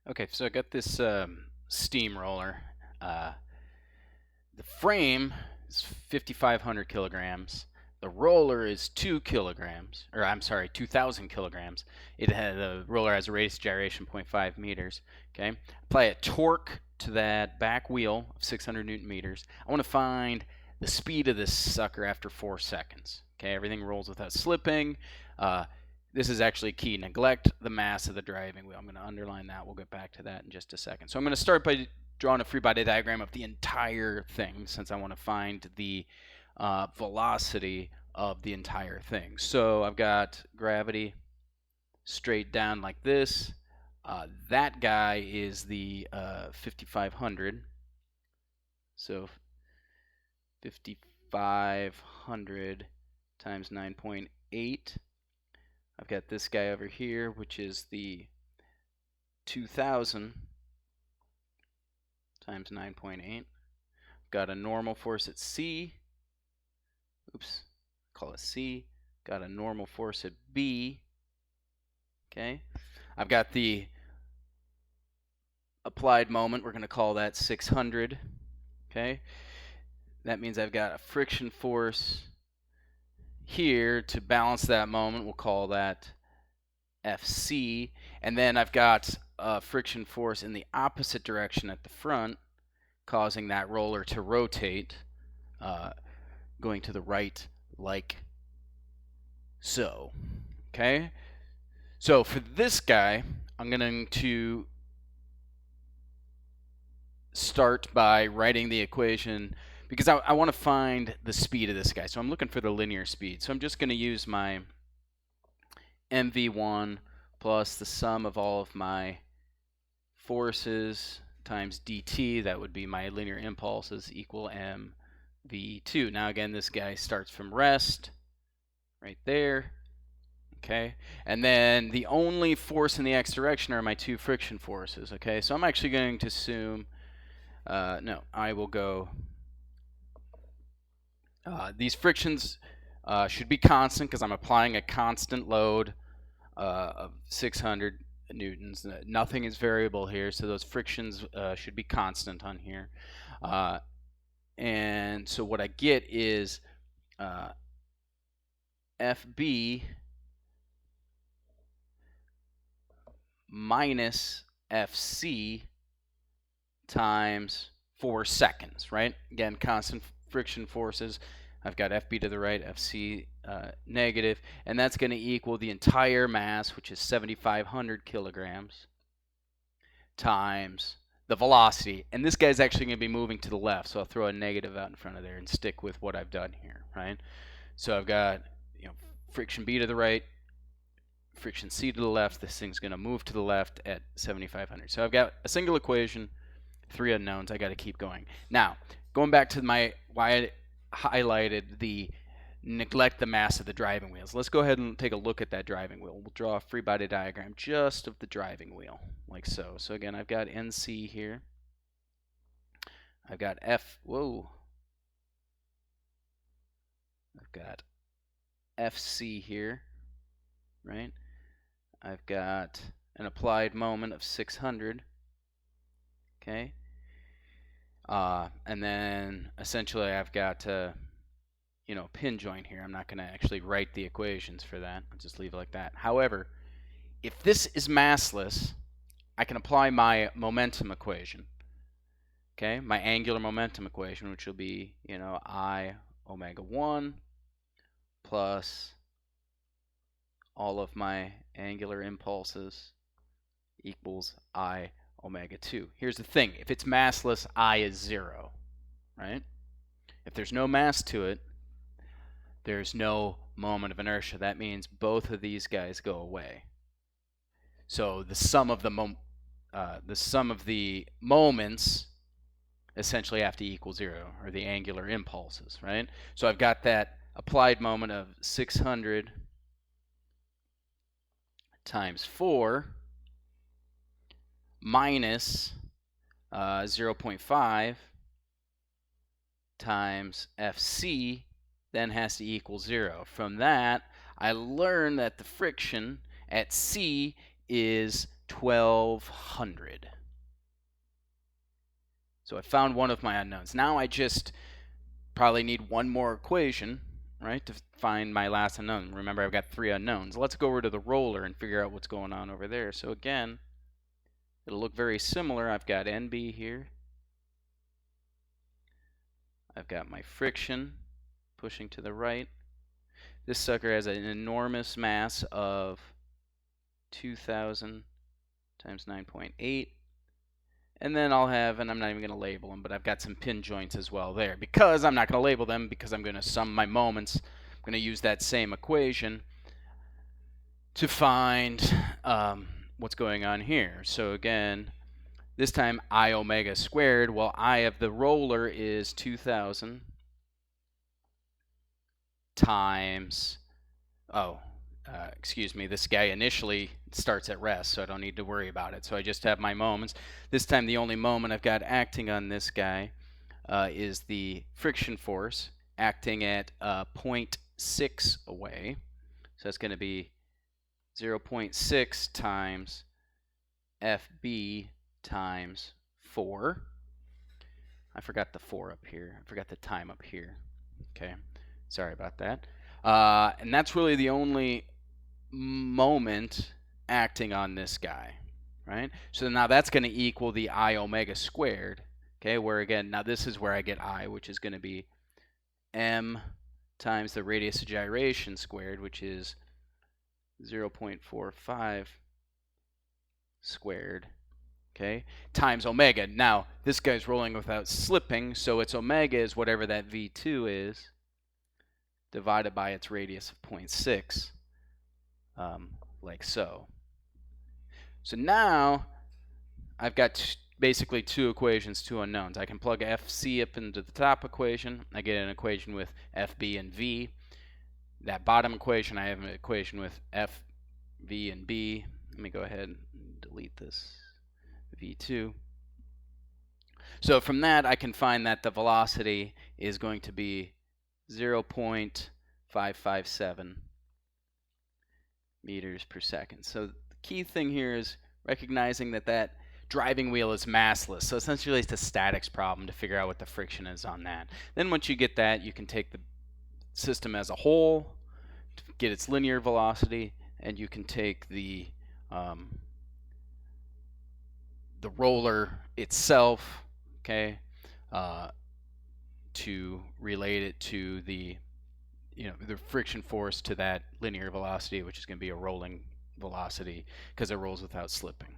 Okay, so I got this steamroller. Uh, the frame is 5,500 kilograms. The roller is 2 kilograms, or I'm sorry, 2,000 kilograms. The roller has a radius gyration 0.5 meters. Okay, apply a torque to that back wheel of 600 newton meters. I want to find the speed of this sucker after 4 seconds. Okay, everything rolls without slipping. Uh, this is actually key. Neglect the mass of the driving wheel. I'm going to underline that. We'll get back to that in just a second. So I'm going to start by drawing a free body diagram of the entire thing, since I want to find the velocity of the entire thing. So I've got gravity straight down like this. That guy is the 5,500. So 5,500 times 9.8. I've got this guy over here, which is the 2,000 times 9.8. Got a normal force at C. Oops, call it C. Got a normal force at B. Okay. I've got the applied moment. We're going to call that 600. Okay. That means I've got a friction force here to balance that moment. We'll call that FC. And then I've got a friction force in the opposite direction at the front, causing that roller to rotate, going to the right like so. Okay? So for this guy, I'm going to start by writing the equation because I want to find the speed of this guy. So I'm looking for the linear speed. So I'm just going to use my mv1 plus the sum of all of my forces times dt. That would be my linear impulses equal mv2. Now again, this guy starts from rest right there. Okay, and then the only force in the x direction are my two friction forces. Okay, so I'm actually going to assume, no, I will go, these frictions should be constant because I'm applying a constant load of 600 newtons. Nothing is variable here, so those frictions should be constant on here. And so what I get is FB minus FC times 4 seconds, right? Again, constant friction forces. I've got FB to the right, FC negative, and that's going to equal the entire mass, which is 7,500 kilograms, times the velocity. And this guy's actually going to be moving to the left, so I'll throw a negative out in front of there and stick with what I've done here, right? So I've got, friction B to the right, friction C to the left. This thing's going to move to the left at 7,500. So I've got a single equation, 3 unknowns. I got to keep going. Now, going back to why I highlighted the neglect the mass of the driving wheels. Let's go ahead and take a look at that driving wheel. We'll draw a free body diagram just of the driving wheel, like so. So again, I've got NC here. I've got I've got FC here, right? I've got an applied moment of 600, okay? And then essentially I've got a pin joint here. I'm not going to actually write the equations for that. I'll just leave it like that. However, if this is massless, I can apply my momentum equation, okay? My angular momentum equation, which will be, I omega 1 plus all of my angular impulses equals I omega 2. Here's the thing. If it's massless, I is 0, right? If there's no mass to it, there's no moment of inertia. That means both of these guys go away. So the sum of the moments essentially have to equal 0, or the angular impulses, right? So I've got that applied moment of 600 times 4 minus 0.5 times FC then has to equal 0. From that, I learn that the friction at C is 1200. So I found one of my unknowns. Now I just probably need one more equation, right, to find my last unknown. Remember, I've got 3 unknowns. Let's go over to the roller and figure out what's going on over there. So again, it'll look very similar. I've got NB here. I've got my friction pushing to the right. This sucker has an enormous mass of 2,000 times 9.8. And then I'll have, and I'm not even going to label them, but I've got some pin joints as well there. Because I'm not going to label them, because I'm going to sum my moments, I'm going to use that same equation to find what's going on here. So again, this time I omega squared, well, I of the roller is 2,000 times, excuse me, this guy initially starts at rest, so I don't need to worry about it. So I just have my moments. This time the only moment I've got acting on this guy is the friction force acting at 0.6 away. So that's going to be 0.6 times FB times 4. I forgot the 4 up here. I forgot the time up here. Okay, sorry about that. And that's really the only moment acting on this guy, right? So now that's going to equal the I omega squared, okay, where again, now this is where I get I, which is going to be M times the radius of gyration squared, which is 0.45 squared, okay, times omega. Now, this guy's rolling without slipping, so its omega is whatever that V2 is, divided by its radius of 0.6, like so. So now, I've got basically 2 equations, 2 unknowns. I can plug FC up into the top equation. I get an equation with FB and V. That bottom equation, I have an equation with F, V, and B. Let me go ahead and delete this V2. So from that, I can find that the velocity is going to be 0.557 meters per second. So the key thing here is recognizing that that driving wheel is massless. So essentially it's a statics problem to figure out what the friction is on that. Then once you get that, you can take the system as a whole to get its linear velocity, and you can take the roller itself, okay, to relate it to the the friction force to that linear velocity, which is going to be a rolling velocity because it rolls without slipping.